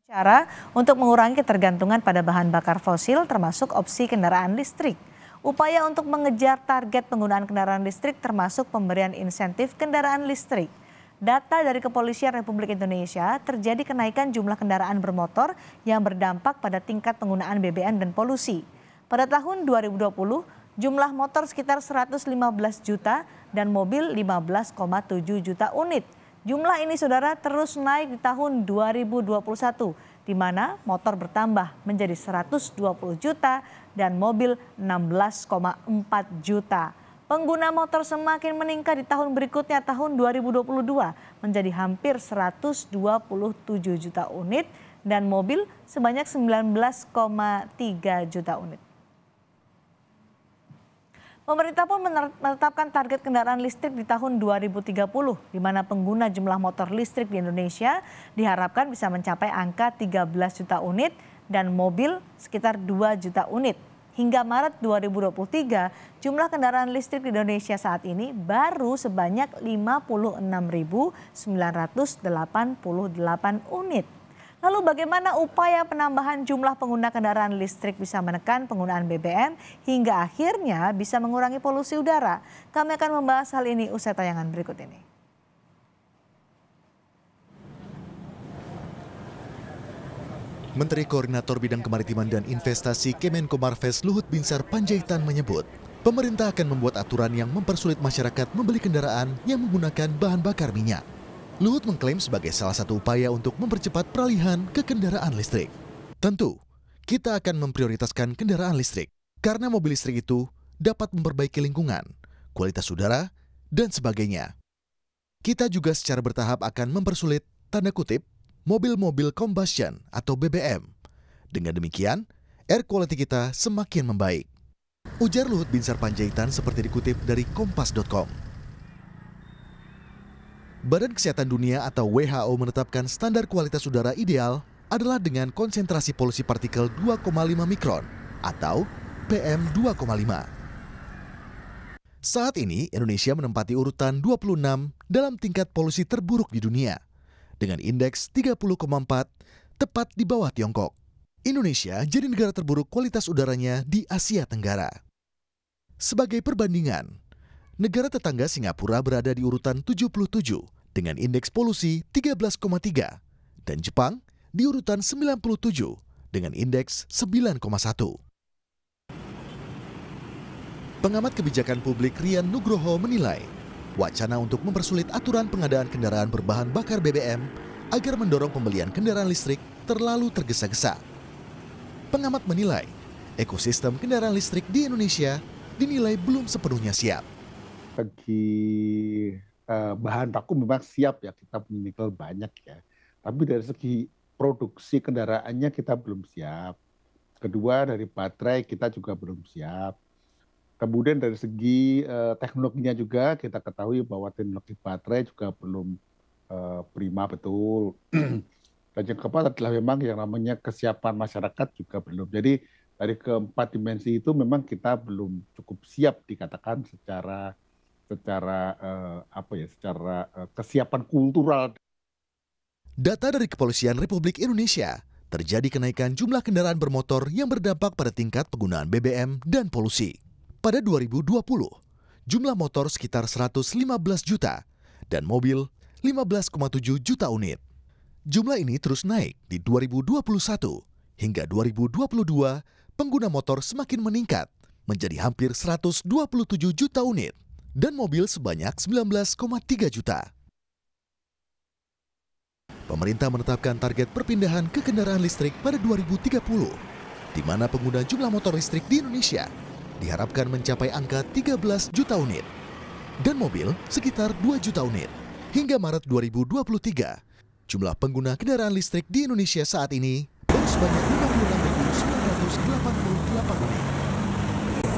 Cara untuk mengurangi ketergantungan pada bahan bakar fosil termasuk opsi kendaraan listrik. Upaya untuk mengejar target penggunaan kendaraan listrik termasuk pemberian insentif kendaraan listrik. Data dari Kepolisian Republik Indonesia terjadi kenaikan jumlah kendaraan bermotor yang berdampak pada tingkat penggunaan BBM dan polusi. Pada tahun 2020, jumlah motor sekitar 115 juta dan mobil 15,7 juta unit. Jumlah ini saudara terus naik di tahun 2021, di mana motor bertambah menjadi 120 juta dan mobil 16,4 juta. Pengguna motor semakin meningkat di tahun berikutnya tahun 2022 menjadi hampir 127 juta unit dan mobil sebanyak 19,3 juta unit. Pemerintah pun menetapkan target kendaraan listrik di tahun 2030, di mana pengguna jumlah motor listrik di Indonesia diharapkan bisa mencapai angka 13 juta unit dan mobil sekitar 2 juta unit. Hingga Maret 2023, jumlah kendaraan listrik di Indonesia saat ini baru sebanyak 56.988 unit. Lalu bagaimana upaya penambahan jumlah pengguna kendaraan listrik bisa menekan penggunaan BBM hingga akhirnya bisa mengurangi polusi udara? Kami akan membahas hal ini usai tayangan berikut ini. Menteri Koordinator Bidang Kemaritiman dan Investasi Kemenko Marves Luhut Binsar Panjaitan menyebut, pemerintah akan membuat aturan yang mempersulit masyarakat membeli kendaraan yang menggunakan bahan bakar minyak. Luhut mengklaim sebagai salah satu upaya untuk mempercepat peralihan ke kendaraan listrik. Tentu, kita akan memprioritaskan kendaraan listrik karena mobil listrik itu dapat memperbaiki lingkungan, kualitas udara, dan sebagainya. Kita juga secara bertahap akan mempersulit, tanda kutip, mobil-mobil combustion atau BBM. Dengan demikian, air quality kita semakin membaik. Ujar Luhut Binsar Panjaitan seperti dikutip dari kompas.com. Badan Kesehatan Dunia atau WHO menetapkan standar kualitas udara ideal adalah dengan konsentrasi polusi partikel 2,5 mikron atau PM2,5. Saat ini Indonesia menempati urutan 26 dalam tingkat polusi terburuk di dunia dengan indeks 30,4 tepat di bawah Tiongkok. Indonesia jadi negara terburuk kualitas udaranya di Asia Tenggara. Sebagai perbandingan, negara tetangga Singapura berada di urutan 77 dengan indeks polusi 13,3 dan Jepang di urutan 97 dengan indeks 9,1. Pengamat kebijakan publik Rian Nugroho menilai, wacana untuk mempersulit aturan pengadaan kendaraan berbahan bakar BBM agar mendorong pembelian kendaraan listrik terlalu tergesa-gesa. Pengamat menilai, ekosistem kendaraan listrik di Indonesia dinilai belum sepenuhnya siap. Segi bahan baku memang siap ya, kita punya nikel banyak ya. Tapi dari segi produksi kendaraannya kita belum siap. Kedua dari baterai kita juga belum siap. Kemudian dari segi teknologinya juga kita ketahui bahwa teknologi baterai juga belum prima betul. Dan yang keempat adalah memang yang namanya kesiapan masyarakat juga belum. Jadi dari keempat dimensi itu memang kita belum cukup siap dikatakan secara kesiapan kultural. Data dari Kepolisian Republik Indonesia, terjadi kenaikan jumlah kendaraan bermotor yang berdampak pada tingkat penggunaan BBM dan polusi. Pada 2020, jumlah motor sekitar 115 juta dan mobil 15,7 juta unit. Jumlah ini terus naik di 2021 hingga 2022, pengguna motor semakin meningkat menjadi hampir 127 juta unit. Dan mobil sebanyak 19,3 juta. Pemerintah menetapkan target perpindahan ke kendaraan listrik pada 2030, di mana pengguna jumlah motor listrik di Indonesia diharapkan mencapai angka 13 juta unit, dan mobil sekitar 2 juta unit. Hingga Maret 2023, jumlah pengguna kendaraan listrik di Indonesia saat ini baru sebanyak 56.988 unit.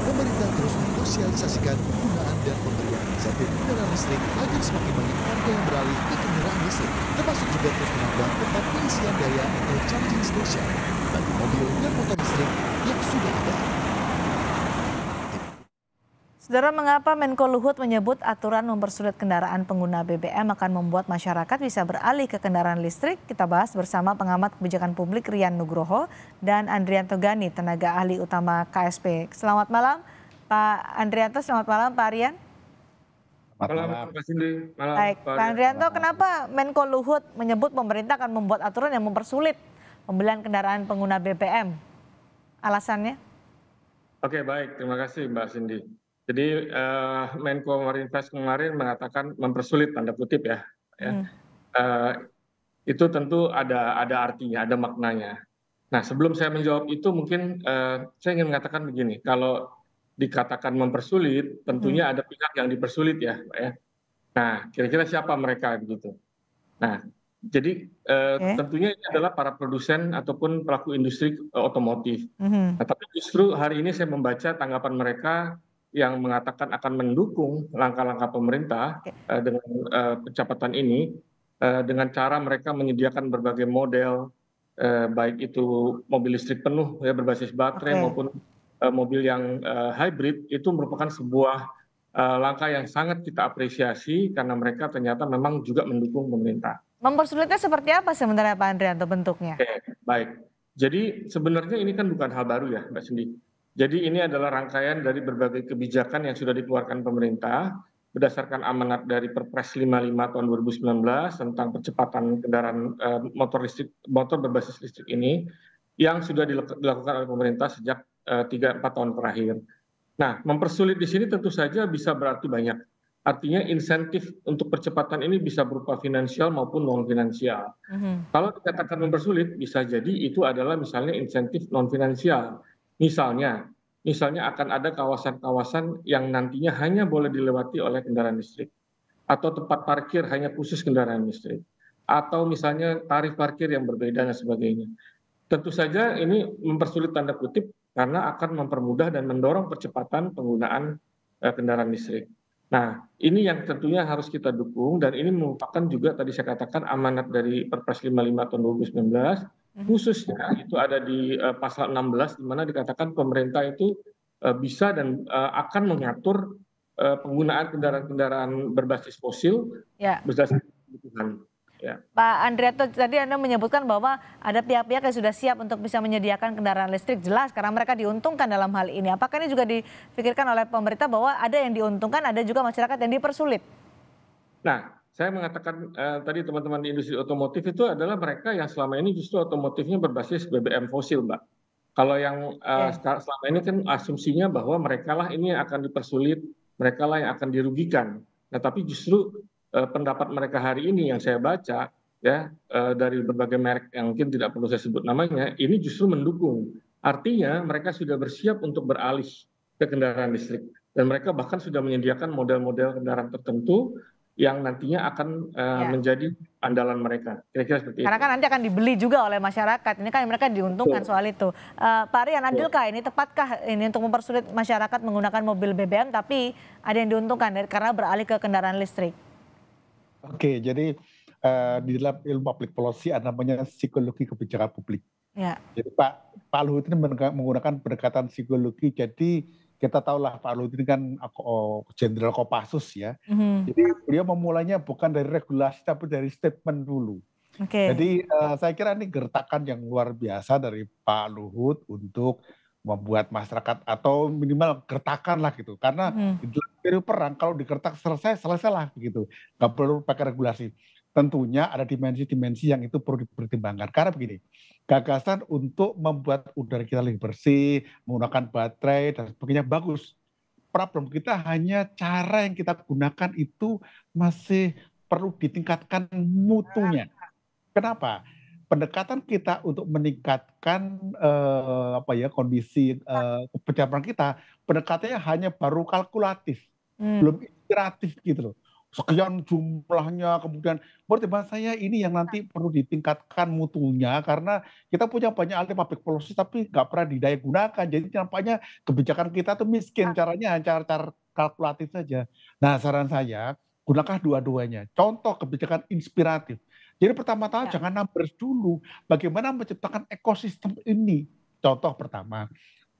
Pemerintah terus mensosialisasikan penggunaan dan pemberian insentif kendaraan listrik agar semakin banyak warga yang beralih ke kendaraan listrik, termasuk juga terus menambah tempat pengisian daya atau charging station bagi mobil dan motor listrik yang sudah ada. Saudara, mengapa Menko Luhut menyebut aturan mempersulit kendaraan pengguna BBM akan membuat masyarakat bisa beralih ke kendaraan listrik? Kita bahas bersama pengamat kebijakan publik Rian Nugroho dan Andrianto Gani, tenaga ahli utama KSP. Selamat malam Pak Andrianto, selamat malam Pak Rian. Malam, Pak Cindy. Malam, Baik, Pak Andrianto, kenapa Menko Luhut menyebut pemerintah akan membuat aturan yang mempersulit pembelian kendaraan pengguna BBM? Alasannya? Oke, baik. Terima kasih Mbak Cindy. Jadi Menko Marinvest kemarin mengatakan mempersulit tanda kutip ya. Itu tentu ada artinya, ada maknanya. Nah, sebelum saya menjawab itu mungkin saya ingin mengatakan begini, kalau dikatakan mempersulit, tentunya ada pihak yang dipersulit ya, Pak ya. Nah, kira-kira siapa mereka begitu? Nah, jadi tentunya ini adalah para produsen ataupun pelaku industri otomotif. Nah, tapi justru hari ini saya membaca tanggapan mereka yang mengatakan akan mendukung langkah-langkah pemerintah dengan pencabutan ini dengan cara mereka menyediakan berbagai model, baik itu mobil listrik penuh ya berbasis baterai maupun mobil yang hybrid. Itu merupakan sebuah langkah yang sangat kita apresiasi karena mereka ternyata memang juga mendukung pemerintah. Mempersulitnya seperti apa sebenarnya Pak Andrianto bentuknya? Oke, baik. Jadi sebenarnya ini kan bukan hal baru ya Mbak Cindy. Jadi ini adalah rangkaian dari berbagai kebijakan yang sudah dikeluarkan pemerintah berdasarkan amanat dari Perpres 55 tahun 2019 tentang percepatan kendaraan motor berbasis listrik ini yang sudah dilakukan oleh pemerintah sejak 3-4 tahun terakhir. Nah, mempersulit di sini tentu saja bisa berarti banyak. Artinya insentif untuk percepatan ini bisa berupa finansial maupun non finansial. Kalau dikatakan mempersulit, bisa jadi itu adalah misalnya insentif non finansial. Misalnya akan ada kawasan-kawasan yang nantinya hanya boleh dilewati oleh kendaraan listrik, atau tempat parkir hanya khusus kendaraan listrik, atau misalnya tarif parkir yang berbeda dan sebagainya. Tentu saja ini mempersulit tanda kutip karena akan mempermudah dan mendorong percepatan penggunaan kendaraan listrik. Nah, ini yang tentunya harus kita dukung dan ini merupakan juga tadi saya katakan amanat dari Perpres 55 tahun 2019. Khususnya itu ada di pasal 16 di mana dikatakan pemerintah itu bisa dan akan mengatur penggunaan kendaraan-kendaraan berbasis fosil berdasarkan kebutuhan. Ya. Pak Andrianto, tadi Anda menyebutkan bahwa ada pihak-pihak yang sudah siap untuk bisa menyediakan kendaraan listrik, jelas karena mereka diuntungkan dalam hal ini. Apakah ini juga dipikirkan oleh pemerintah bahwa ada yang diuntungkan, ada juga masyarakat yang dipersulit? Nah, saya mengatakan tadi teman-teman di industri otomotif itu adalah mereka yang selama ini justru otomotifnya berbasis BBM fosil, Mbak. Kalau yang selama ini kan asumsinya bahwa mereka lah ini yang akan dipersulit, mereka lah yang akan dirugikan. Nah, tapi justru pendapat mereka hari ini yang saya baca ya dari berbagai merek yang mungkin tidak perlu saya sebut namanya, ini justru mendukung. Artinya mereka sudah bersiap untuk beralih ke kendaraan listrik dan mereka bahkan sudah menyediakan model-model kendaraan tertentu yang nantinya akan menjadi andalan mereka. Kira-kira seperti Karena itu. kan nanti akan dibeli juga oleh masyarakat. Ini kan mereka diuntungkan soal itu. Pak Rian, adilkah ini, tepatkah ini untuk mempersulit masyarakat menggunakan mobil BBM tapi ada yang diuntungkan karena beralih ke kendaraan listrik? Oke, jadi di dalam ilmu public policy ada namanya psikologi kebijakan publik. Ya. Jadi Pak Luhut ini menggunakan pendekatan psikologi. Jadi kita tahulah Pak Luhut ini kan Jenderal Kopassus ya. Jadi beliau memulainya bukan dari regulasi tapi dari statement dulu. Jadi saya kira ini gertakan yang luar biasa dari Pak Luhut untuk membuat masyarakat atau minimal gertakan lah gitu. Karena di dalam periode perang kalau digertak selesai lah begitu. Nggak perlu pakai regulasi. Tentunya ada dimensi-dimensi yang itu perlu dipertimbangkan. Karena begini, gagasan untuk membuat udara kita lebih bersih, menggunakan baterai dan sebagainya bagus. Problem kita hanya cara yang kita gunakan itu masih perlu ditingkatkan mutunya. Kenapa? Pendekatan kita untuk meningkatkan kondisi pencapaian kita, pendekatannya hanya baru kalkulatif, belum inspiratif gitu loh. Sekian jumlahnya, kemudian pertimbangan saya ini yang nanti perlu ditingkatkan mutunya karena kita punya banyak ahli public policy tapi nggak pernah didaya gunakan. Jadi nampaknya kebijakan kita tuh miskin, caranya cara kalkulatif saja. Nah, saran saya gunakan dua-duanya. Contoh kebijakan inspiratif. Jadi pertama-tama jangan numbers dulu. Bagaimana menciptakan ekosistem ini? Contoh pertama,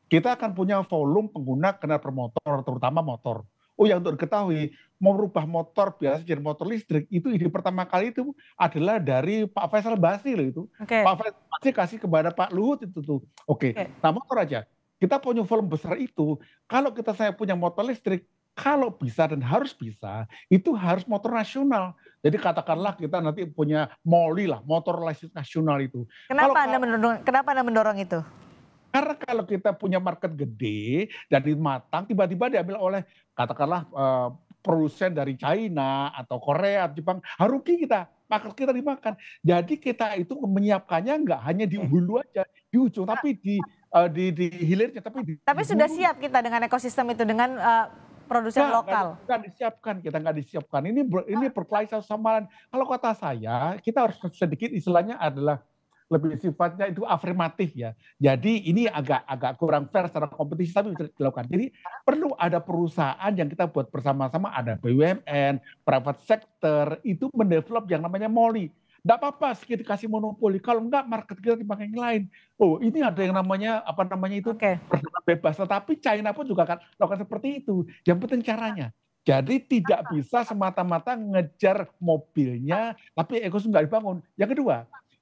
kita akan punya volume pengguna kendaraan bermotor, terutama motor. Oh yang untuk diketahui, mau merubah motor biasa jadi motor listrik, itu ide pertama kali itu adalah dari Pak Faisal Basri loh itu. Oke, Pak Faisal Basri kasih kepada Pak Luhut itu tuh. Oke, oke. nah motor aja. Kita punya volume besar itu, kalau saya punya motor listrik, kalau bisa dan harus bisa, itu harus motor nasional. Jadi katakanlah kita nanti punya MOLI lah, motor listrik nasional itu. Kalau Kenapa Anda mendorong itu? karena kalau kita punya market gede dan matang, tiba-tiba diambil oleh katakanlah produsen dari China atau Korea, Jepang, rugi kita, market kita dimakan. Jadi kita itu menyiapkannya nggak hanya di Oke. hulu aja, di ujung, tapi di hilirnya, tapi Tapi di sudah hulu. siap kita dengan ekosistem itu, dengan produsen lokal? Nggak disiapkan. Ini berkelahi satu sama lain. Kalau kata saya, kita harus sedikit istilahnya adalah lebih sifatnya itu afirmatif ya. Jadi ini agak kurang fair secara kompetisi tapi bisa dilakukan. Jadi perlu ada perusahaan yang kita buat bersama-sama, ada BUMN, private sector itu mendevelop yang namanya MOLI. Nggak apa-apa sedikit dikasih monopoli, kalau enggak market kita dipakai yang lain. Oh ini ada yang namanya apa namanya itu Oke, perdagangan bebas, tetapi China pun juga akan lakukan seperti itu. Yang penting caranya. Jadi tidak bisa semata-mata ngejar mobilnya, tapi ekosistem nggak dibangun. Yang kedua,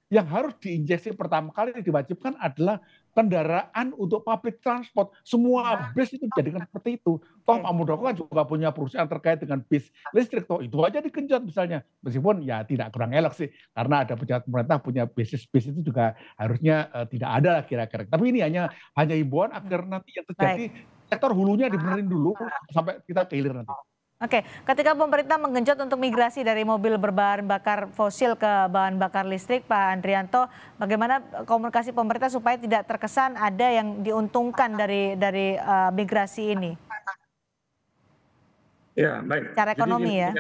yang harus diinjeksi pertama kali diwajibkan adalah kendaraan untuk public transport. Semua bis itu dijadikan seperti itu. Toh Pak Muldoko kan juga punya perusahaan terkait dengan bis listrik. Toh itu aja digenjot misalnya. Meskipun ya tidak kurang elok sih. Karena ada pejabat pemerintah punya bis itu juga harusnya tidak ada lah kira-kira. Tapi ini hanya himbauan agar nanti yang terjadi sektor hulunya dibenerin dulu sampai kita ke hilir nanti. oke. Ketika pemerintah menggenjot untuk migrasi dari mobil berbahan bakar fosil ke bahan bakar listrik, Pak Andrianto, bagaimana komunikasi pemerintah supaya tidak terkesan ada yang diuntungkan dari migrasi ini? Ya, baik. Secara Jadi ekonomi ya?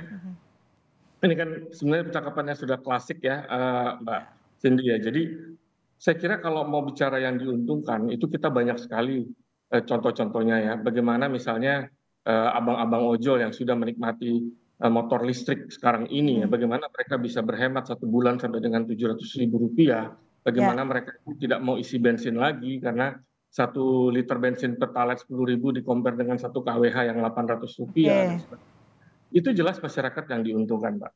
ini kan sebenarnya percakapannya sudah klasik ya, Mbak Cindy ya. Jadi saya kira kalau mau bicara yang diuntungkan, itu kita banyak sekali contoh-contohnya ya. Bagaimana misalnya abang-abang ojol yang sudah menikmati motor listrik sekarang ini ya, bagaimana mereka bisa berhemat 1 bulan sampai dengan Rp700.000, bagaimana mereka tidak mau isi bensin lagi karena 1 liter bensin Pertalite 10.000 di-compare dengan 1 kWh yang Rp800. Itu jelas masyarakat yang diuntungkan, Pak.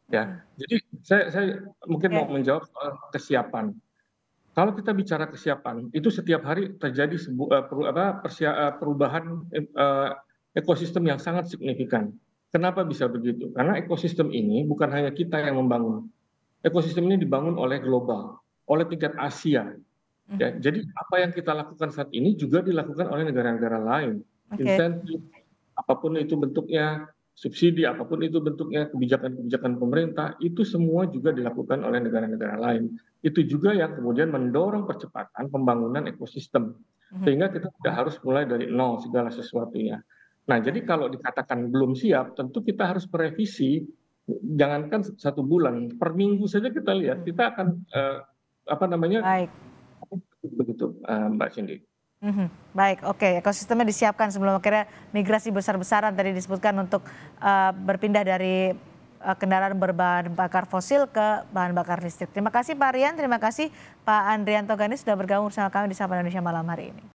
Ya, jadi saya mungkin mau menjawab soal kesiapan. Kalau kita bicara kesiapan, itu setiap hari terjadi perubahan ekosistem yang sangat signifikan. Kenapa bisa begitu? Karena ekosistem ini bukan hanya kita yang membangun. Ekosistem ini dibangun oleh global, oleh tingkat Asia. Ya, jadi apa yang kita lakukan saat ini juga dilakukan oleh negara-negara lain. Insentif, apapun itu bentuknya, subsidi, apapun itu bentuknya, kebijakan-kebijakan pemerintah, itu semua juga dilakukan oleh negara-negara lain. Itu juga yang kemudian mendorong percepatan pembangunan ekosistem. Sehingga kita tidak harus mulai dari nol segala sesuatunya. Nah, jadi kalau dikatakan belum siap, tentu kita harus merevisi, jangankan 1 bulan, per minggu saja kita lihat, kita akan Baik. begitu, Mbak Cindy. Baik, oke. Ekosistemnya disiapkan sebelum akhirnya migrasi besar-besaran tadi disebutkan untuk berpindah dari kendaraan berbahan bakar fosil ke bahan bakar listrik. Terima kasih Pak Rian, terima kasih Pak Andrianto Ganis sudah bergabung bersama kami di Sapa Indonesia malam hari ini.